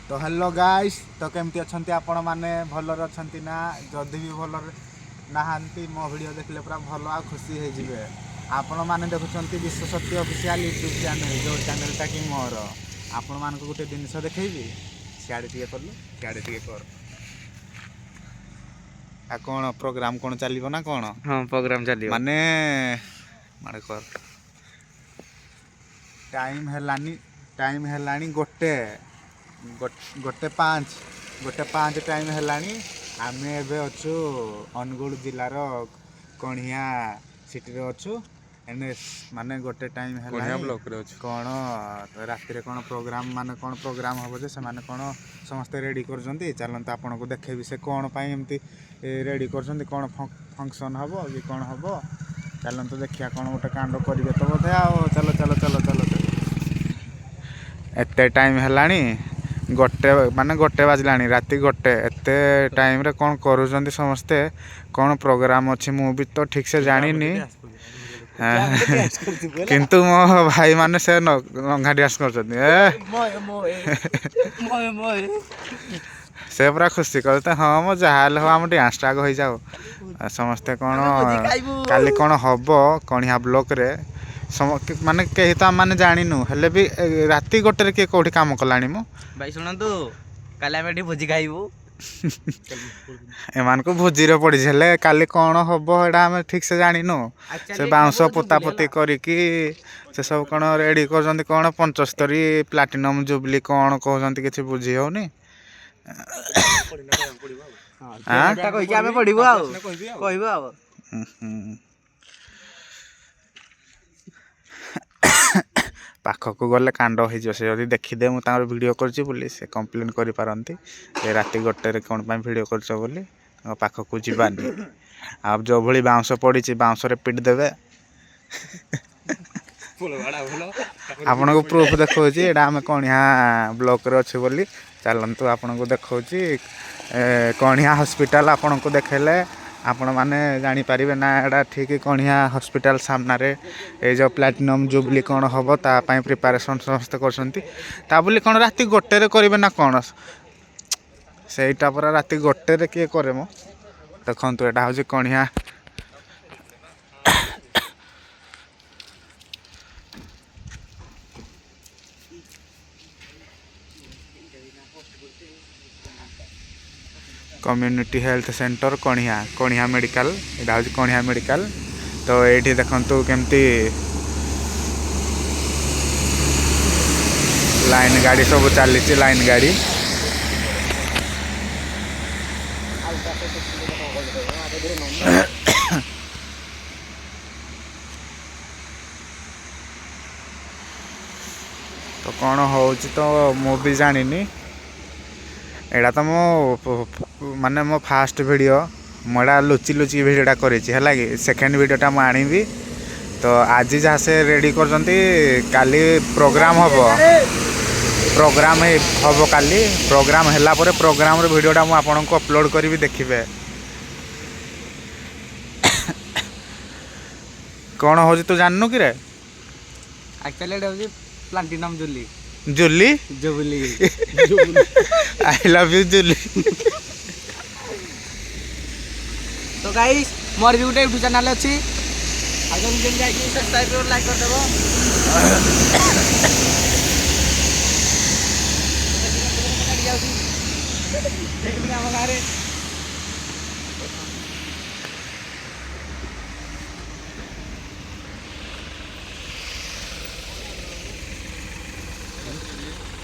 तो hello guys तो केमती अच्छा आपण मैंने भलर अच्छा ना जदि भी भलर नहांती मो वीडियो देखले पूरा भल आ खुशी हो जाए। आपण मैंने देखुं विश्व शक्ति ऑफिशियल यूट्यूब चैनल जो चैनलटा कि मोर आपण मान गोटे जिनस देखी सियाड़े टे कलु सियाड़े टे कर आ कौन प्रोग्राम कौन चलो ना कौन हाँ प्रोग्राम चलियो माने माने कर टाइम हेलानी गोटे गोटे पाँच टाइम हेलानी आमे एबे अच्छु अनुगुल जिलार कणिया सिटी रे अच्छु एनएस माने गोटे टाइम हेलानी ब्लॉक रे अछि कौन राति कौन प्रोग्राम माने कौन प्रोग्राम हम जे से माने कौन समस्ते रेडी करजंती चलंत आपन को देखेबी से कौन पाई एमती रेडी करजंती कौन फंक्शन हबो कि कौन हबो चलंत देखिया कौन गोटे कांड करिवे तो बोधे आ चलो चलो चलो चलो एते टाइम हेलानी गोटे माने गोटे बाजलानी राति गोटे एते टाइम रे कौन करूजंती समस्ते कौन प्रोग्राम अछि मु भी तो ठीक से जानी नी किंतु मो भाई माने से नंगा डांस करछथि से पूरा खुशी करते हाँ मो जहाल हो हम डांस टाग हो जाओ समस्ते कौन काली कौन हबो कणिया ब्लॉक रे माने कही तो आम जानिनु हेले भी राति गोटे किए कौटी काम कलानी मो भाई शुणु काले आम भोजी खाइबू एमान को भोजी रे पड़ी हेले काली कौन हबो एडा हम ठीक से जानिनु से बाउंस पोता पोती करिकी से सब कौन रेडी करजंती कौन 75 प्लाटिनम जुबली कौन कहजंती किछि बुझी होनी आमे पढ़िबू आ कहबू आ पाखक गले कांड हो जदि देखीदे मुझे वीडियो करछि बोली से कंप्लेन करि पारंती जे राति गोटे रे कोन पय वीडियो करछ बोली पाखक जीवानी आप जो भली बाउंस पड़ी बाउंस रे पिट देबे आपन को प्रूफ देखौछि एडा हम कणिया ब्लॉक रे अछि बोली चलंतु आपन को देखौछि कणिया हॉस्पिटल आपन को देखेले आपण माने जानी पारिबे ना एडा ठीक कणिया हॉस्पिटल सामना रे ए जो प्लैटिनम जुबली कौन हम ता पय प्रिपरेशन समस्त करछंती ता बोली कौन राति गोटे रे करिवे ना कौन सेटा पूरा राति गोटे रे किए करे मो देखंतु एटा होजी कणिया कम्युनिटी हेल्थ सेंटर कणिया मेडिकल एटा होजी कणिया मेडिकल तो ये देखंतु केमती लाइन गाड़ी सब चली लाइन गाड़ी तो कौन हो तो मु भी जानी एडा तो मो माने मो फास्ट वीडियो मोड़ा लुचि लुचि वीडियोटा करी सेकेंड वीडियोटा मु आनिबी तो आज जहाँ से रेडी करजंती काली प्रोग्राम हम काली प्रोग्राम हैला परे प्रोग्राम रे वीडियोटा मु आपन को अपलोड करी देखिबे कौन हो तू जाननु कि रे एक्चुअली एटा होजी platinum Julie Julie jubilee I love you Julie तो गाइस मोर भी गोटे यूट्यूब चैनल अछि आ जन जन जाई सब्सक्राइब और लाइक कर देबो देखनी हम गारे